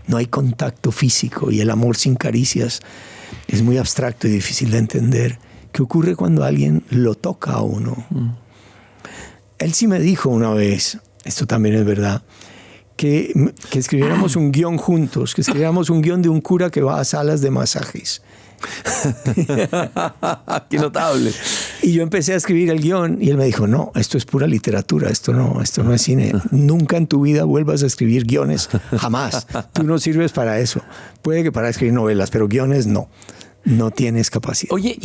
no hay contacto físico y el amor sin caricias es muy abstracto y difícil de entender. ¿Qué ocurre cuando alguien lo toca a uno? Él sí me dijo una vez, esto también es verdad, que escribiéramos un guión juntos, que escribiéramos un guión de un cura que va a salas de masajes. ¡Qué notable! Y yo empecé a escribir el guión y él me dijo, no, esto es pura literatura, esto no es cine. Nunca en tu vida vuelvas a escribir guiones, jamás. Tú no sirves para eso. Puede que para escribir novelas, pero guiones no. No tienes capacidad. Oye,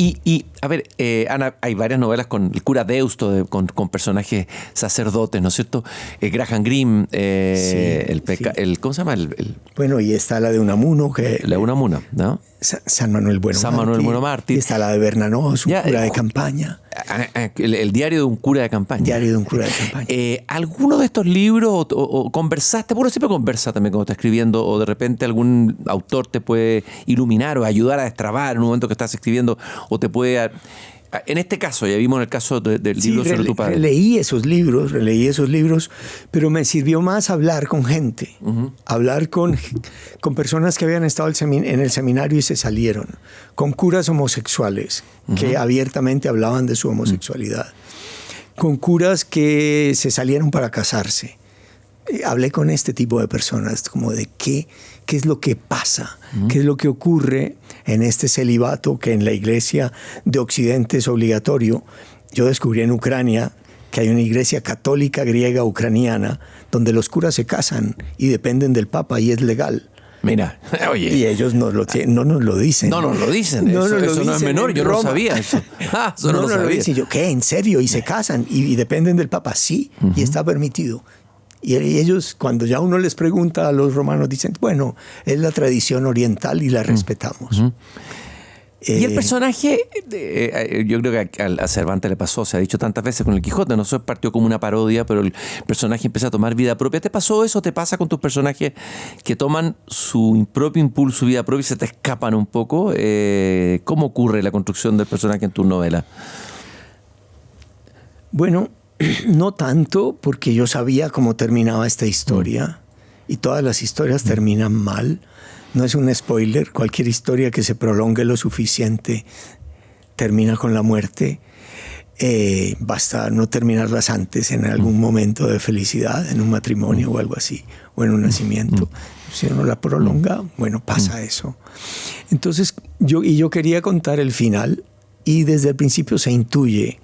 a ver, Ana, hay varias novelas con el cura Deusto, con personajes sacerdotes, ¿no es cierto? Graham Greene, ¿cómo se llama? Bueno, y está la de Unamuno. La de Unamuno, ¿no? San Manuel Bueno Mártir. Y está la de Bernanos, un cura de campaña. El diario de un cura de campaña. Diario de un cura de campaña. ¿Alguno de estos libros o conversaste? Bueno, siempre conversa también cuando estás escribiendo, o de repente algún autor te puede iluminar o ayudar a destrabar en un momento que estás escribiendo, o te puede... En este caso, ya vimos en el caso del libro sobre tu padre. Releí esos libros, pero me sirvió más hablar con gente, hablar con personas que habían estado en el seminario y se salieron, con curas homosexuales que abiertamente hablaban de su homosexualidad, con curas que se salieron para casarse. Hablé con este tipo de personas, como de qué es lo que pasa, qué es lo que ocurre en este celibato que en la iglesia de Occidente es obligatorio. Yo descubrí en Ucrania que hay una iglesia católica griega ucraniana donde los curas se casan y dependen del Papa y es legal. Mira, oye. Y ellos no nos lo dicen. No nos lo dicen. Eso no es menor, yo no sabía eso. Eso no lo sabía. Lo dicen. Yo, ¿qué? ¿En serio? ¿Y se casan? ¿Y dependen del Papa? Sí, y está permitido. Y ellos, cuando ya uno les pregunta a los romanos, dicen, bueno, es la tradición oriental y la respetamos. Y el personaje, yo creo que a Cervantes le pasó, se ha dicho tantas veces con el Quijote, no sé, partió como una parodia, pero el personaje empieza a tomar vida propia. ¿Te pasó eso? ¿Te pasa con tus personajes que toman su propio impulso, vida propia y se te escapan un poco? ¿Cómo ocurre la construcción del personaje en tu novela? Bueno, no tanto, porque yo sabía cómo terminaba esta historia y todas las historias terminan mal. No es un spoiler, cualquier historia que se prolongue lo suficiente termina con la muerte. Basta no terminarlas antes, en algún momento de felicidad, en un matrimonio o algo así, o en un nacimiento. Si uno la prolonga, bueno, pasa eso. Entonces, yo quería contar el final y desde el principio se intuye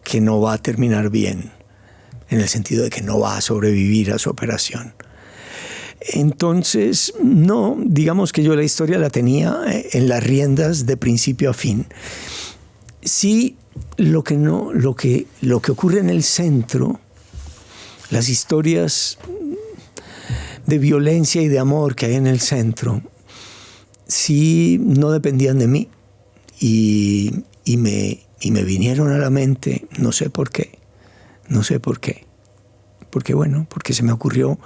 que no va a terminar bien, en el sentido de que no va a sobrevivir a su operación. Entonces, no, digamos que yo la historia la tenía en las riendas de principio a fin. Sí, lo que ocurre en el centro, las historias de violencia y de amor que hay en el centro, sí no dependían de mí y me vinieron a la mente, no sé por qué. Porque se me ocurrió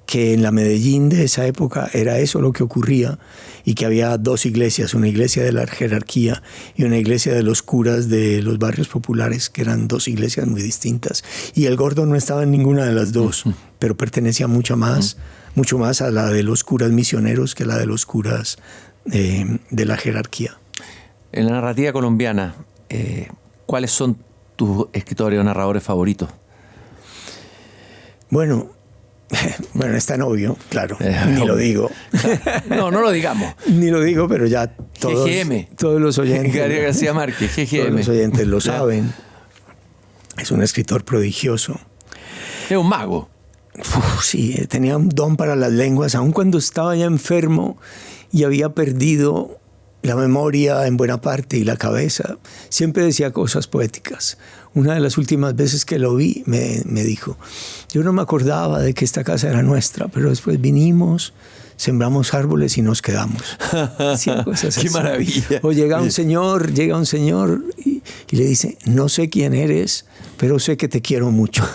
que en la Medellín de esa época era eso lo que ocurría y que había dos iglesias, una iglesia de la jerarquía y una iglesia de los curas de los barrios populares, que eran dos iglesias muy distintas. Y el gordo no estaba en ninguna de las dos, pero pertenecía mucho más a la de los curas misioneros que a la de los curas de la jerarquía. En la narrativa colombiana, ¿cuáles son tus escritores o narradores favoritos? Bueno, es tan obvio, claro, ni lo digo. No lo digamos. Ni lo digo, pero ya todos los oyentes. Gabriel García Márquez, GGM. Todos los oyentes lo saben. Es un escritor prodigioso. Es un mago. Sí, tenía un don para las lenguas, aun cuando estaba ya enfermo y había perdido la memoria en buena parte y la cabeza. Siempre decía cosas poéticas. Una de las últimas veces que lo vi me dijo, yo no me acordaba de que esta casa era nuestra, pero después vinimos, sembramos árboles y nos quedamos. Cosas ¡Qué así. maravilla! O llega un señor y le dice, no sé quién eres, pero sé que te quiero mucho.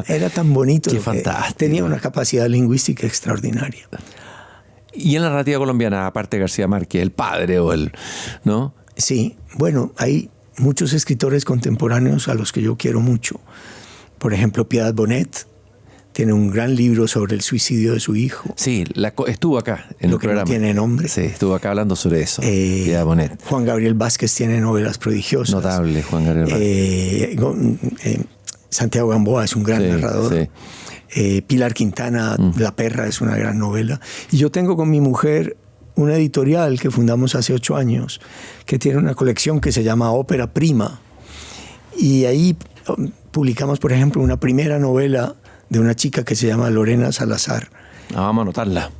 Era tan bonito. ¡Qué fantástico! Tenía una capacidad lingüística extraordinaria. Y en la narrativa colombiana, aparte de García Márquez, el padre ¿no? Sí, bueno, hay muchos escritores contemporáneos a los que yo quiero mucho. Por ejemplo, Piedad Bonet tiene un gran libro sobre el suicidio de su hijo. Sí, estuvo acá en el programa. No tiene nombre. Sí, estuvo acá hablando sobre eso. Piedad Bonet. Juan Gabriel Vázquez tiene novelas prodigiosas. Notable, Juan Gabriel Vázquez. Santiago Gamboa es un gran narrador. Sí. Pilar Quintana, La perra, es una gran novela. Y yo tengo con mi mujer una editorial que fundamos hace 8 años, que tiene una colección que se llama Ópera Prima, Y ahí publicamos, por ejemplo, una primera novela de una chica que se llama Lorena Salazar. Vamos a anotarla.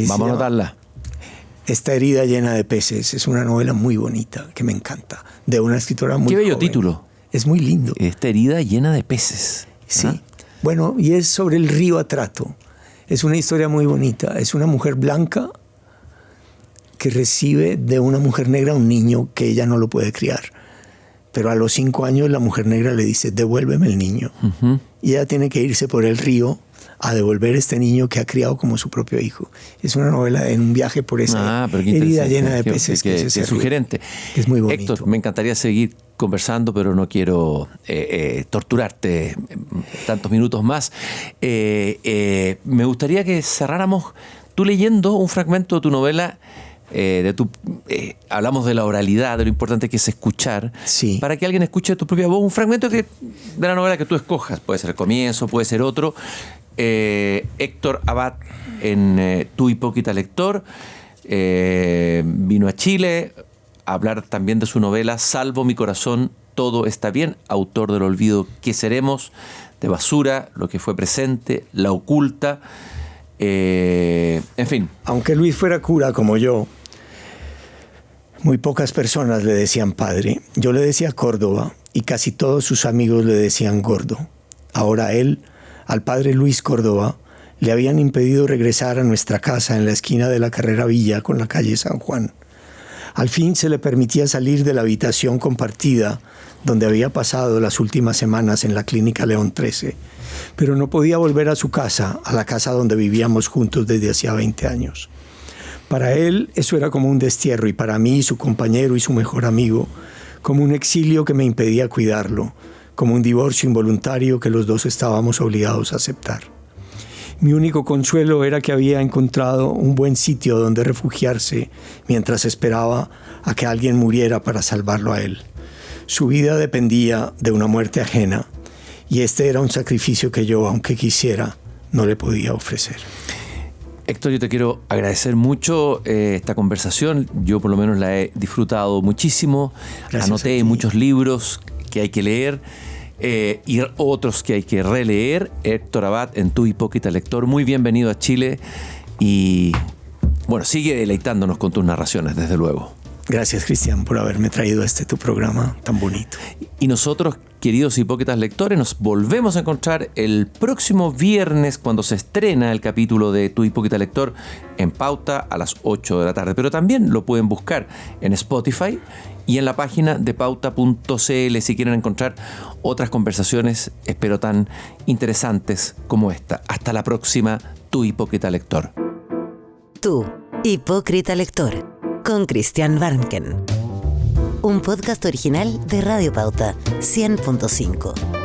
Vamos a anotarla. Esta herida llena de peces. Es una novela muy bonita, que me encanta, de una escritora muy joven. Qué bello título. Es muy lindo. Esta herida llena de peces. Sí. Bueno, y es sobre el río Atrato. Es una historia muy bonita. Es una mujer blanca que recibe de una mujer negra un niño que ella no lo puede criar. Pero a los 5 años la mujer negra le dice, devuélveme el niño. Y ella tiene que irse por el río a devolver este niño que ha criado como su propio hijo. Es una novela en un viaje por esa herida llena de peces. Que es sugerente. Es muy bonito. Héctor, me encantaría seguir conversando, pero no quiero torturarte tantos minutos más. Me gustaría que cerráramos tú leyendo un fragmento de tu novela. Hablamos de la oralidad, de lo importante que es escuchar, para que alguien escuche tu propia voz, un fragmento de la novela que tú escojas, puede ser el comienzo, puede ser otro. Héctor Abad en Tu hipócrita lector vino a Chile a hablar también de su novela Salvo mi corazón, todo está bien, autor del olvido, ¿qué seremos?, de Basura, Lo que fue presente, La oculta, en fin. Aunque Luis fuera cura como yo, muy pocas personas le decían padre. Yo le decía Córdoba y casi todos sus amigos le decían gordo. Ahora él, al padre Luis Córdoba, le habían impedido regresar a nuestra casa en la esquina de la Carrera Villa con la calle San Juan. Al fin se le permitía salir de la habitación compartida donde había pasado las últimas semanas en la Clínica León 13, pero no podía volver a su casa, a la casa donde vivíamos juntos desde hacía 20 años. Para él eso era como un destierro y para mí, su compañero y su mejor amigo, como un exilio que me impedía cuidarlo, como un divorcio involuntario que los dos estábamos obligados a aceptar. Mi único consuelo era que había encontrado un buen sitio donde refugiarse mientras esperaba a que alguien muriera para salvarlo a él. Su vida dependía de una muerte ajena y este era un sacrificio que yo, aunque quisiera, no le podía ofrecer. Héctor, yo te quiero agradecer mucho esta conversación. Yo por lo menos la he disfrutado muchísimo. Gracias. Anoté muchos libros que hay que leer y otros que hay que releer. Héctor Abad en Tu hipócrita lector. Muy bienvenido a Chile y bueno, sigue deleitándonos con tus narraciones, desde luego. Gracias, Cristian, por haberme traído a tu programa tan bonito. Y nosotros, queridos hipócritas lectores, nos volvemos a encontrar el próximo viernes cuando se estrena el capítulo de Tu hipócrita lector en Pauta a las 8 de la tarde. Pero también lo pueden buscar en Spotify y en la página de pauta.cl si quieren encontrar otras conversaciones, espero tan interesantes como esta. Hasta la próxima, Tu hipócrita lector. Tu hipócrita lector, con Christian Warnken. Un podcast original de Radio Pauta 100.5.